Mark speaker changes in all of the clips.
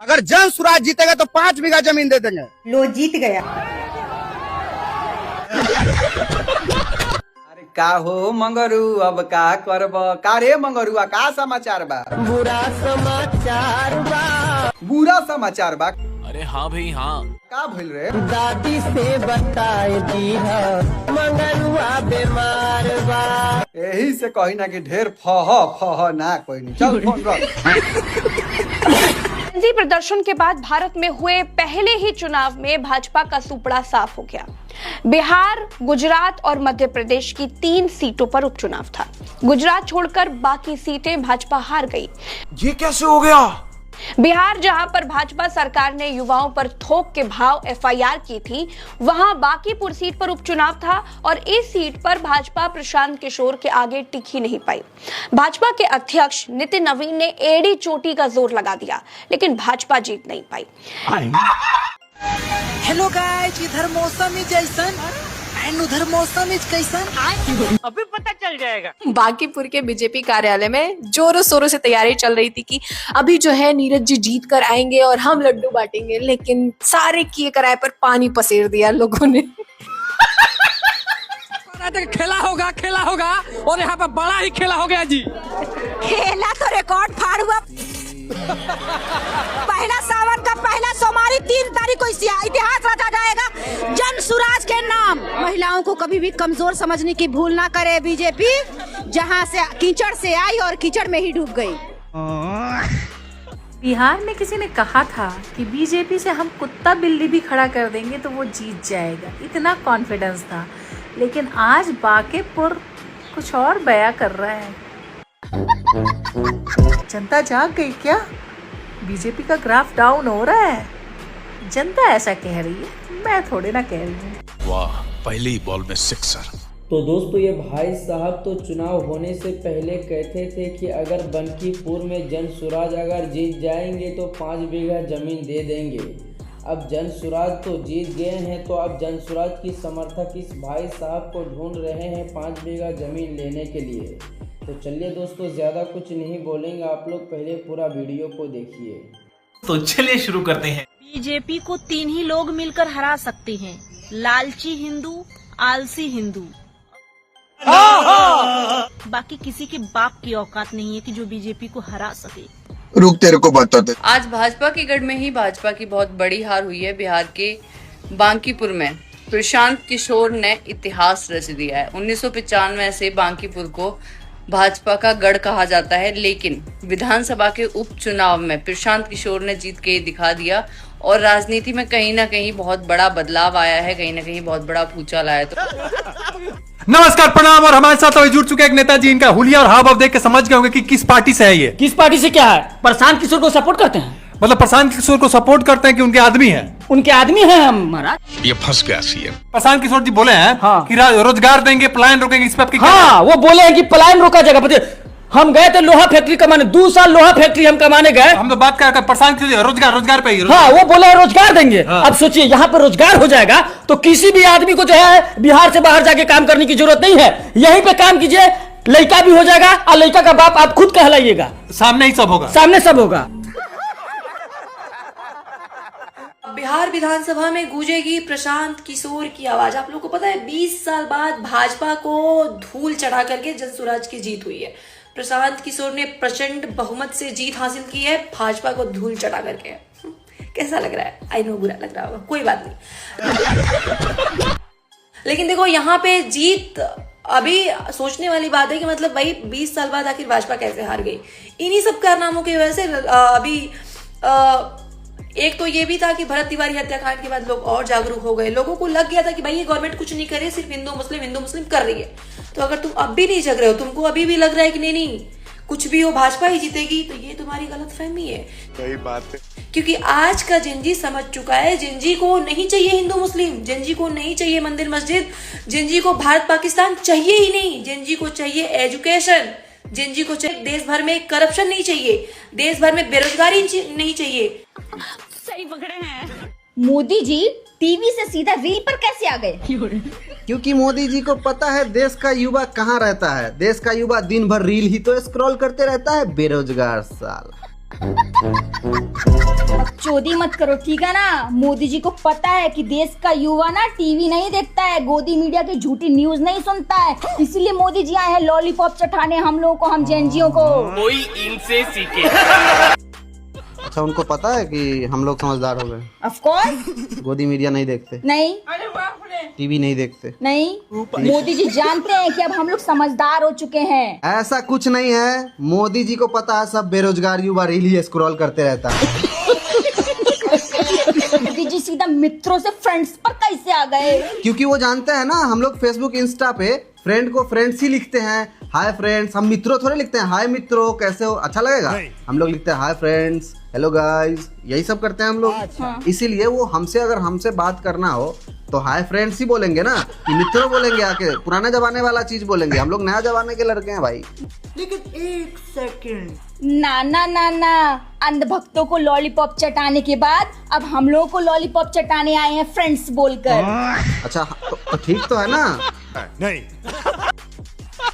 Speaker 1: अगर जन सुराज जीतेगा तो 5 बीघा जमीन दे देंगे।
Speaker 2: लो जीत गया।
Speaker 3: अरे का हो मंगरू, अब का करब? का रे मंगरुआ, का समाचार बा?
Speaker 2: बुरा समाचार बा।
Speaker 3: बुरा समाचार बा?
Speaker 4: अरे हाँ भाई हाँ।
Speaker 3: का भइल रे?
Speaker 2: दादी से बताए दी है मंगरुआ बीमार बा।
Speaker 3: यही से कही ना कि ढेर फह ना कोई नहीं। चल फोन रख।
Speaker 5: प्रदर्शन के बाद भारत में हुए पहले ही चुनाव में भाजपा का सुपड़ा साफ हो गया। बिहार, गुजरात और मध्य प्रदेश की 3 सीटों पर उपचुनाव था। गुजरात छोड़कर बाकी सीटें भाजपा हार गई।
Speaker 4: ये कैसे हो गया?
Speaker 5: बिहार, जहां पर भाजपा सरकार ने युवाओं पर थोक के भाव एफआईआर की थी, वहां बांकीपुर सीट पर उपचुनाव था और इस सीट पर भाजपा प्रशांत किशोर के आगे टिक ही नहीं पाई। भाजपा के अध्यक्ष नितिन नवीन ने एड़ी चोटी का जोर लगा दिया, लेकिन भाजपा जीत नहीं पाई।
Speaker 6: हेलो गाइस, इधर मौसम ही जैसन एंड उधर मौसम ही कैसन,
Speaker 7: अभी पता चल जाएगा।
Speaker 8: बांकीपुर के बीजेपी कार्यालय में जोरों शोरों से तैयारी चल रही थी कि अभी जो है नीरज जी जीत कर आएंगे और हम लड्डू बांटेंगे, लेकिन सारे किए कराए पर पानी पसेर दिया लोगों ने।
Speaker 7: खेला होगा और यहाँ पर बड़ा ही खेला हो गया जी।
Speaker 2: खेला तो रिकॉर्ड फाड़ हुआ। पहला सावन का पहला सोमवारी 3 तारीख को इतिहास रचा जाएगा जन सुराज के नाम। महिलाओं को कभी भी कमजोर समझने की भूल ना करे बीजेपी, जहां से कीचड़ से आई और कीचड़ में ही डूब गई।
Speaker 8: बिहार में किसी ने कहा था कि बीजेपी से हम कुत्ता बिल्ली भी खड़ा कर देंगे तो वो जीत जाएगा, इतना कॉन्फिडेंस था। लेकिन आज बांकीपुर कुछ और बयां कर रहा है। जनता जाग गई क्या? बीजेपी का ग्राफ डाउन हो रहा है। जनता ऐसा कह रही है, मैं थोड़े ना कह रही हूँ।
Speaker 4: वाह, पहली बॉल में सिक्सर।
Speaker 9: तो दोस्तों, ये भाई साहब तो चुनाव होने से पहले कहते थे कि अगर बांकीपुर में जन सुराज अगर जीत जाएंगे तो 5 बीघा जमीन दे देंगे। अब जन सुराज तो जीत गए हैं, तो अब जन सुराज की समर्थक इस भाई साहब को ढूंढ रहे हैं 5 बीघा जमीन लेने के लिए। तो चलिए दोस्तों, ज़्यादा कुछ नहीं बोलेंगे, आप लोग पहले पूरा वीडियो को देखिए।
Speaker 10: तो चलिए शुरू करते हैं।
Speaker 11: बीजेपी को 3 ही लोग मिलकर हरा सकते हैं, लालची हिंदू, आलसी हिंदू। बाकी किसी के बाप की औकात नहीं है कि जो बीजेपी को हरा सके।
Speaker 1: रुक, तेरे को बताते।
Speaker 8: आज भाजपा के गढ़ में ही भाजपा की बहुत बड़ी हार हुई है। बिहार के बांकीपुर में प्रशांत किशोर ने इतिहास रच दिया है। 1995 से बांकीपुर को भाजपा का गढ़ कहा जाता है, लेकिन विधानसभा के उपचुनाव में प्रशांत किशोर ने जीत के दिखा दिया और राजनीति में कहीं ना कहीं बहुत बड़ा बदलाव आया है, कहीं ना कहीं बहुत बड़ा भूचाल आया। तो
Speaker 12: नमस्कार, प्रणाम। और हमारे साथ जुड़ चुके एक नेताजी, इनका हुलिया और हाव भाव देख के समझ गए होंगे कि किस पार्टी से है ये।
Speaker 7: किस पार्टी से क्या है? प्रशांत किशोर को सपोर्ट करते हैं।
Speaker 12: मतलब प्रशांत किशोर को सपोर्ट करते हैं कि उनके आदमी है?
Speaker 7: उनके आदमी हैं हम महाराज।
Speaker 4: ये फंस गया सीएम।
Speaker 12: प्रशांत किशोर जी बोले हैं कि रोजगार देंगे, पलायन रोकेंगे, इस पर आपकी
Speaker 7: हाँ, वो बोले हैं कि पलायन रोका जाएगा। हम गए थे लोहा फैक्ट्री कमाने, 2 साल लोहा फैक्ट्री हम कमाने गए।
Speaker 12: हम तो बात कर प्रशांत किशोर रोजगार पे ही।
Speaker 7: हाँ, वो बोले रोजगार देंगे। अब सोचिए, यहाँ पर रोजगार हो जाएगा तो किसी भी आदमी को जो है बिहार से बाहर जाके काम करने की जरूरत नहीं है। यहीं पे काम कीजिए, लड़का भी हो जाएगा और लड़का का बाप आप खुद कहलाइएगा।
Speaker 12: सामने ही सब होगा,
Speaker 7: सामने सब होगा।
Speaker 8: बिहार विधानसभा में गूंजेगी प्रशांत किशोर की आवाज। आप लोगों को पता है 20 साल बाद भाजपा को धूल चढ़ा करके जन सुराज की जीत हुई है। प्रशांत किशोर ने प्रचंड बहुमत से जीत हासिल की है, भाजपा को धूल चढ़ा करके। कैसा लग रहा है? आई नो, बुरा लग रहा होगा, कोई बात नहीं। लेकिन देखो, यहाँ पे जीत अभी सोचने वाली बात है कि मतलब भाई 20 साल बाद आखिर भाजपा कैसे हार गई। इन्हीं सब कारनामों की वजह से अभी एक तो ये भी था कि भरत तिवारी हत्याकांड के बाद लोग और जागरूक हो गए। लोगों को लग गया था कि भाई ये गवर्नमेंट कुछ नहीं कर रही है, सिर्फ हिंदू मुस्लिम कर रही है। तो अगर तुम अब भी नहीं जग रहे हो, तुमको अभी भी लग रहा है कि नहीं कुछ भी हो भाजपा ही जीतेगी, तो ये तुम्हारी गलतफहमी है।
Speaker 10: सही बात है,
Speaker 8: क्योंकि आज का जिंजी समझ चुका है, जिंजी को नहीं चाहिए हिंदू मुस्लिम, जिंजी को नहीं चाहिए मंदिर मस्जिद, जिंजी को भारत पाकिस्तान चाहिए ही नहीं। जिंजी को चाहिए एजुकेशन, जिंजी को चाहिए देश भर में करप्शन नहीं चाहिए, देश भर में बेरोजगारी नहीं चाहिए।
Speaker 11: सही पकड़े हैं।
Speaker 2: मोदी जी टीवी से सीधा रील पर कैसे आ गए?
Speaker 3: क्योंकि मोदी जी को पता है देश का युवा कहाँ रहता है। देश का युवा दिन भर रील ही तो स्क्रॉल करते रहता है, बेरोजगार साल।
Speaker 2: बकचोदी मत करो, ठीक है ना। मोदी जी को पता है कि देश का युवा ना टीवी नहीं देखता है, गोदी मीडिया की झूठी न्यूज नहीं सुनता है, इसीलिए मोदी जी आए हैं लॉलीपॉप चटाने हम लोगों को, हम जेनजियों को।
Speaker 7: कोई इनसे सीखे।
Speaker 13: अच्छा, उनको पता है कि हम लोग समझदार हो गए?
Speaker 2: Of course.
Speaker 13: गोदी मीडिया नहीं देखते?
Speaker 2: नहीं।
Speaker 13: टीवी नहीं देखते?
Speaker 2: नहीं। मोदी जी जानते हैं कि अब हम लोग समझदार हो चुके हैं।
Speaker 13: ऐसा कुछ नहीं है, मोदी जी को पता है सब बेरोजगार युवा रील ही स्क्रॉल करते रहता है।
Speaker 2: मोदी जी सीधा मित्रों से फ्रेंड्स पर कैसे आ गए?
Speaker 13: क्योंकि वो जानते हैं ना, हम लोग फेसबुक इंस्टा पे फ्रेंड को फ्रेंड्स ही लिखते हैं, हाय फ्रेंड्स। हम मित्रों थोड़े लिखते हैं हाय मित्रों कैसे हो, अच्छा लगेगा? हम लोग लिखते हैं हाय फ्रेंड्स, हेलो गाइस, यही सब करते हैं हम लोग। इसीलिए वो अगर हमसे बात करना हो तो हाय फ्रेंड्स ही बोलेंगे ना, कि मित्रों बोलेंगे आके, पुराने जमाने वाला चीज बोलेंगे। हम लोग नया जमाने के लड़के हैं भाई।
Speaker 6: लेकिन एक सेकंड,
Speaker 2: ना अंधभक्तों को लॉलीपॉप चटाने के बाद अब हम लोगों को लॉलीपॉप चटाने आए हैं फ्रेंड्स बोलकर।
Speaker 13: अच्छा तो ठीक तो है ना?
Speaker 12: नहीं,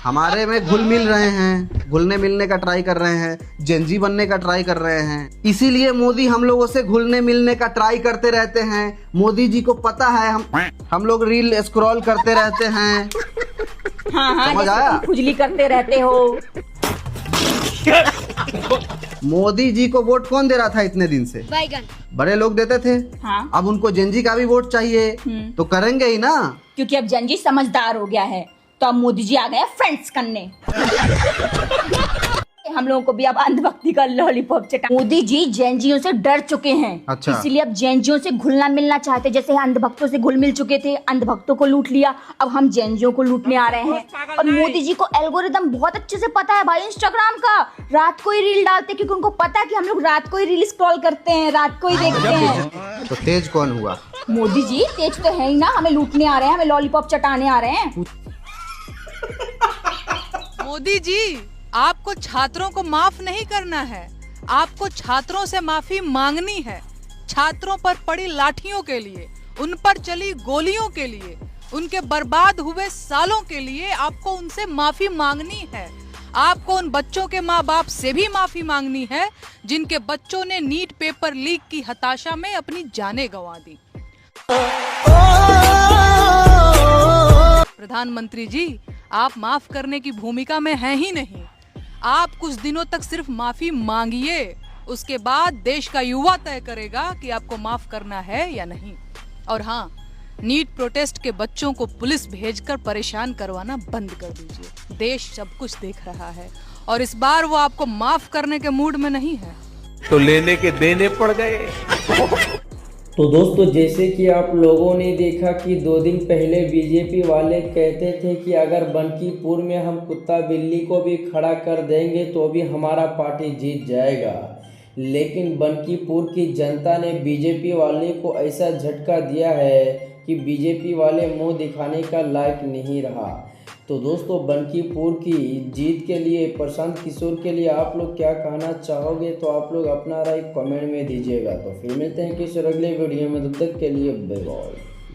Speaker 13: हमारे में घुल मिल रहे हैं, घुलने मिलने का ट्राई कर रहे हैं, जेंजी बनने का ट्राई कर रहे हैं। इसीलिए मोदी हम लोगों से घुलने मिलने का ट्राई करते रहते हैं। मोदी जी को पता है हम लोग रील स्क्रॉल करते रहते हैं।
Speaker 2: हाँ,
Speaker 13: समझ आया?
Speaker 2: खुजली करते रहते हो।
Speaker 13: मोदी जी को वोट कौन दे रहा था इतने दिन से? बड़े लोग देते थे।
Speaker 2: हाँ।
Speaker 13: अब उनको जेंजी का भी वोट चाहिए, तो करेंगे ही ना।
Speaker 2: क्योंकि अब जेनजी समझदार हो गया है, तो अब मोदी जी आ गए फ्रेंड्स करने। हम लोगों को भी अब अंधभक्ति का लॉलीपॉप चटा। मोदी जी जेनजियों से डर चुके हैं।
Speaker 13: अच्छा।
Speaker 2: इसीलिए अब जेनजियों से घुलना मिलना चाहते, जैसे अंधभक्तों से घुल मिल चुके थे, अंधभक्तों को लूट लिया, अब हम जेनजियों को लूटने आ रहे हैं। और मोदी जी को एल्गोरिदम बहुत अच्छे से पता है भाई इंस्टाग्राम का। रात को ही रील डालते, क्योंकि उनको पता है कि हम लोग रात को ही रील स्क्रॉल करते हैं, रात को ही देखते हैं।
Speaker 13: तो तेज कौन हुआ?
Speaker 2: मोदी जी तेज तो है ही ना, हमें लूटने आ रहे हैं, हमें लॉलीपॉप चटाने आ रहे हैं।
Speaker 6: मोदी जी आपको छात्रों को माफ नहीं करना है, आपको छात्रों से माफी मांगनी है। छात्रों पर पड़ी लाठियों के लिए, उन पर चली गोलियों के लिए, उनके बर्बाद हुए सालों के लिए आपको उनसे माफी मांगनी है। आपको उन बच्चों के माँ बाप से भी माफी मांगनी है जिनके बच्चों ने नीट पेपर लीक की हताशा में अपनी जानें गंवा दी। प्रधानमंत्री जी, आप माफ करने की भूमिका में हैं ही नहीं। आप कुछ दिनों तक सिर्फ माफी मांगिए, उसके बाद देश का युवा तय करेगा कि आपको माफ करना है या नहीं। और हाँ, नीट प्रोटेस्ट के बच्चों को पुलिस भेजकर परेशान करवाना बंद कर दीजिए। देश सब कुछ देख रहा है और इस बार वो आपको माफ करने के मूड में नहीं है।
Speaker 10: तो लेने के देने पड़ गए।
Speaker 9: तो दोस्तों, जैसे कि आप लोगों ने देखा कि 2 दिन पहले बीजेपी वाले कहते थे कि अगर बनकीपुर में हम कुत्ता बिल्ली को भी खड़ा कर देंगे तो भी हमारा पार्टी जीत जाएगा। लेकिन बनकीपुर की जनता ने बीजेपी वाले को ऐसा झटका दिया है कि बीजेपी वाले मुंह दिखाने का लायक नहीं रहा। तो दोस्तों, बनकीपुर की जीत के लिए, प्रशांत किशोर के लिए आप लोग क्या कहना चाहोगे? तो आप लोग अपना राय कमेंट में दीजिएगा। तो फिर मिलते हैं किसी अगले वीडियो में, तब तक के लिए बाय बाय।